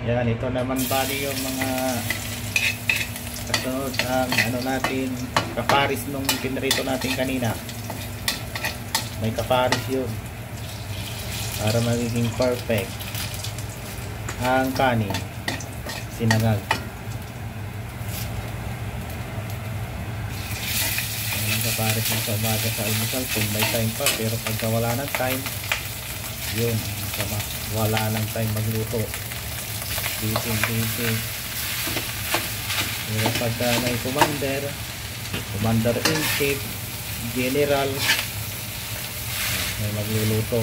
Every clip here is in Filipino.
Yan, ito naman bali yung mga kasunod ang ano natin, kaparis nung pinrito natin kanina. May kaparis yun para magiging perfect ang kanin sinangag. Ang kaparis ng sa umaga sa almusal kung may time pa, pero pagka wala ng time, yun, wala ng time magluto, busy. Pero pagka may commander in chief, general, may magluluto.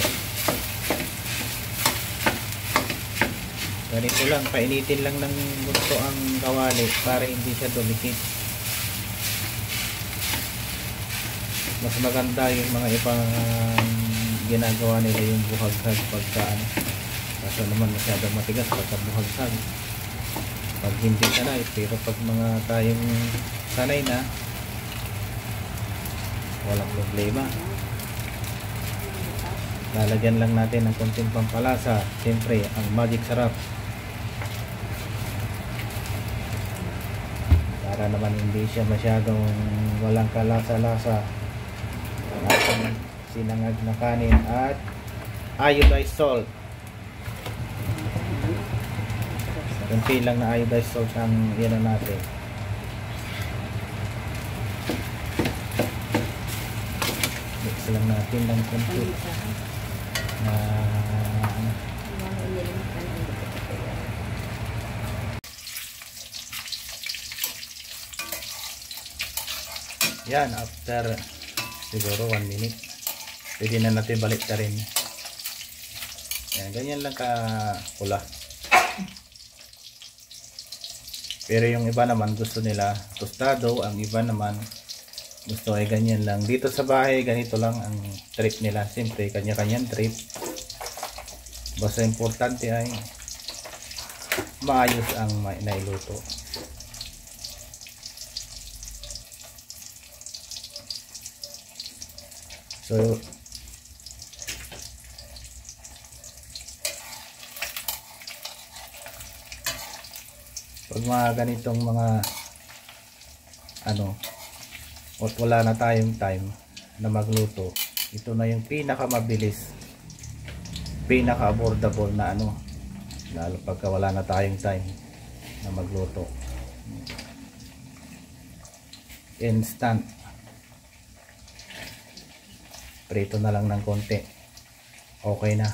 Ganito lang, painitin lang ng gusto ang kawali para hindi siya dumikit. Mas maganda yung mga ibang ginagawa nila yung buhaghag pagka ano, kaso naman masyadong matigas pagka buhaghag pag hindi sanay. Pero pag mga tayong sanay na, walang problema. Lalagyan lang natin ng konting pampalasa, siyempre ang magic sarap, para naman hindi siya masyadong walang kalasa-lasa. Ang sinangag na kanin at iodized salt, kunti lang na iodized salt ang yan natin. Mix lang natin ng kunti na yan. After siguro 1 minute, pwede na natin balik ka rin. Yan, ganyan lang ka pula. Pero yung iba naman gusto nila tostado, ang iba naman gusto ay ganyan lang. Dito sa bahay ganito lang ang trip nila. Siyempre kanya-kanyang trip, basta importante ay maayos ang nailuto. So pag mga ganitong mga ano, at wala na tayong time na magluto, ito na yung pinakamabilis, pinaka affordable na ano, lalo pagka wala na tayong time na magluto. Instant, prito na lang ng konti, okay na.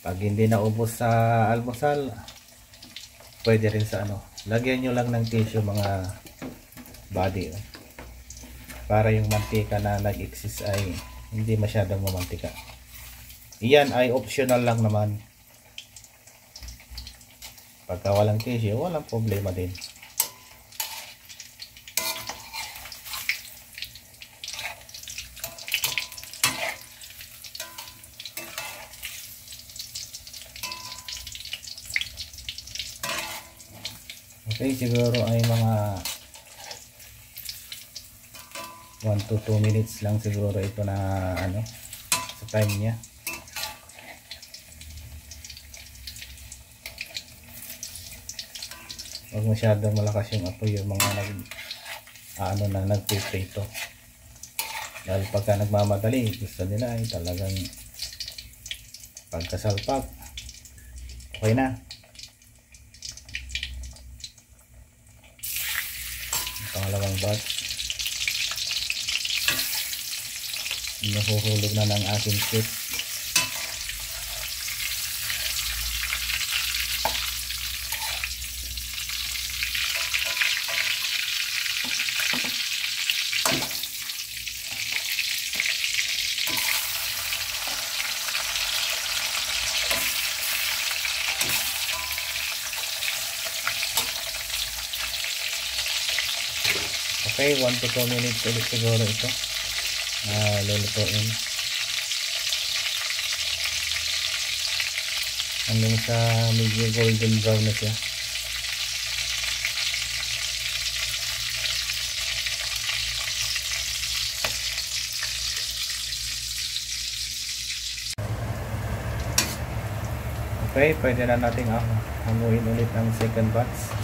Pag hindi na ubos sa almusal, pwede rin sa ano, lagyan nyo lang ng tissue mga body, para yung mantika na nag-exist ay hindi masyadong mamantika. Iyan ay optional lang naman. Pagka walang tissue, walang problema din. Okay, siguro ay mga 1 to 2 minutes lang siguro ito na ano, sa time niya. Huwag masyadong malakas yung apoy, yung mga nagpiprito. Dahil pagka nagmamadali, gusto nila ay talagang pagkasalpak, okay na. Pangalawang batch, nahuhulog na ng aking chip. Okay, 1 to 2 minutes ulit siguro ito na lulutuin hanggang sa medyo golden brown na siya. Okay, pwede na natin hanguin ulit ang second batch.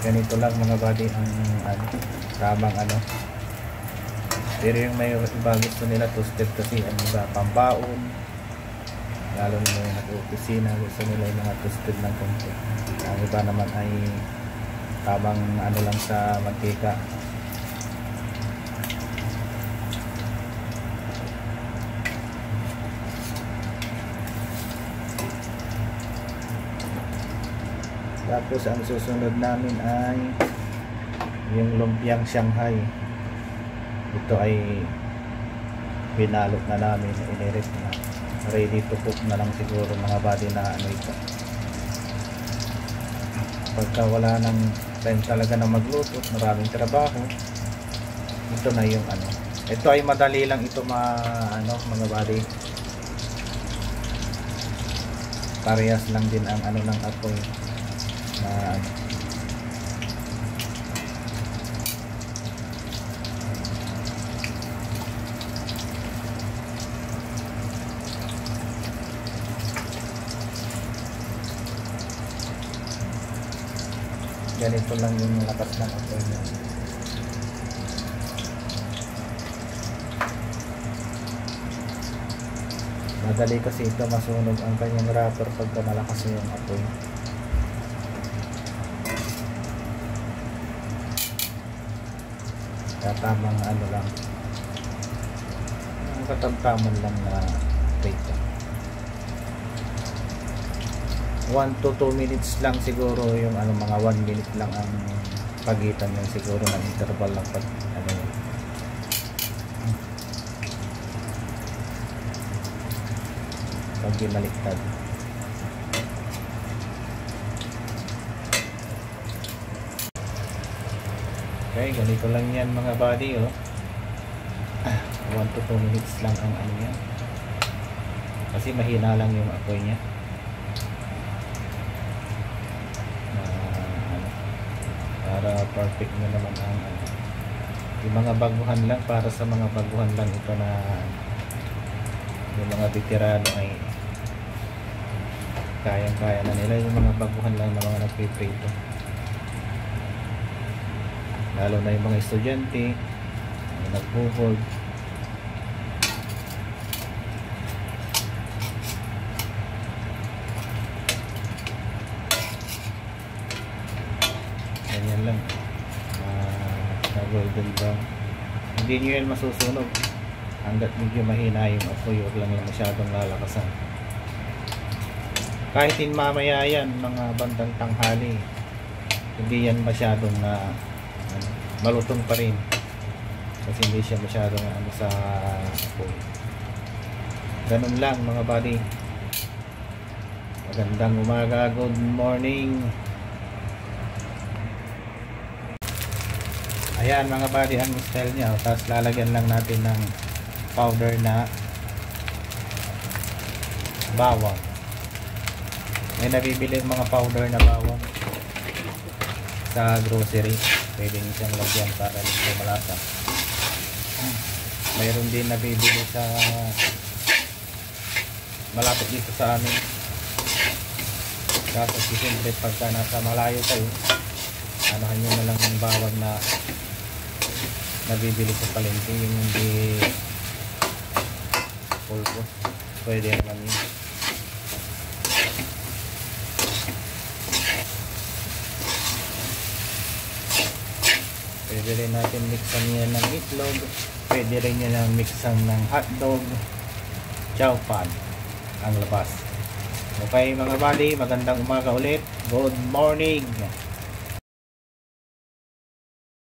Ganito lang mga buddy ang tamang pero yung may iba gusto nila toasted kasi ang iba pambaon, lalo na yung nag-opisina gusto nila yung mga toasted ng konti. Ang iba naman ay tamang lang sa mantika. Tapos ang susunod namin ay yung lumpiang Shanghai. Ito ay binalot na namin, inirit na, ready to cook na lang siguro mga buddy na ito. Pagka wala nang time talaga na magluto, maraming trabaho, ito na yung ito ay madali lang ito mga buddy. Parehas lang din ang ng apoy na ganito lang yung lakas ng apoy niya. Madali kasi ito masunog ang kanyang wrapper pagka malakas yung apoy. Kaya tamang lang, ang katamtaman lang na rate. 1 to 2 minutes lang siguro yung mga 1 minute lang ang pagitan yung siguro ng interval lang pag pag binaliktad. Okay, ganito lang yan mga buddy 1 to 2 minutes lang ang yan kasi mahina lang yung apoy niya. Para perfect na naman ang yung mga baguhan lang, para sa mga baguhan lang ito na yung mga veterano ay kayang-kaya na nila, yung mga baguhan lang na mga nagpiprito, lalo na yung mga estudyante yung nagpo-hold. Ganyan lang na golden brown, hindi nyo yan masusunog hanggat medyo mahina yung apoy, huwag lang masyadong lalakasan. Kahit din mamaya yan mga bandang tanghali, hindi yan masyadong malutong pa rin kasi hindi siya masyadong sa apoy. Ganun lang mga buddy. Magandang umaga, good morning. Ayan mga buddy ang style niya, tapos lalagyan lang natin ng powder na bawang. May nabibili mga powder na bawang sa grocery, pwede nyo siyang lagyan para hindi malasa. Mayroon din nabibili sa malapit dito sa amin, kaso siyempre pagka nasa malayo kayo, anahan nyo na lang yung bawang na nabibili sa palengke, yung hindi pulpo, pwede naman yun. Pwede rin natin mixan yan ng itlog, pwede rin yan ng mixan ng hotdog, chow pan ang labas. Okay mga buddy, magandang umaga ulit, good morning.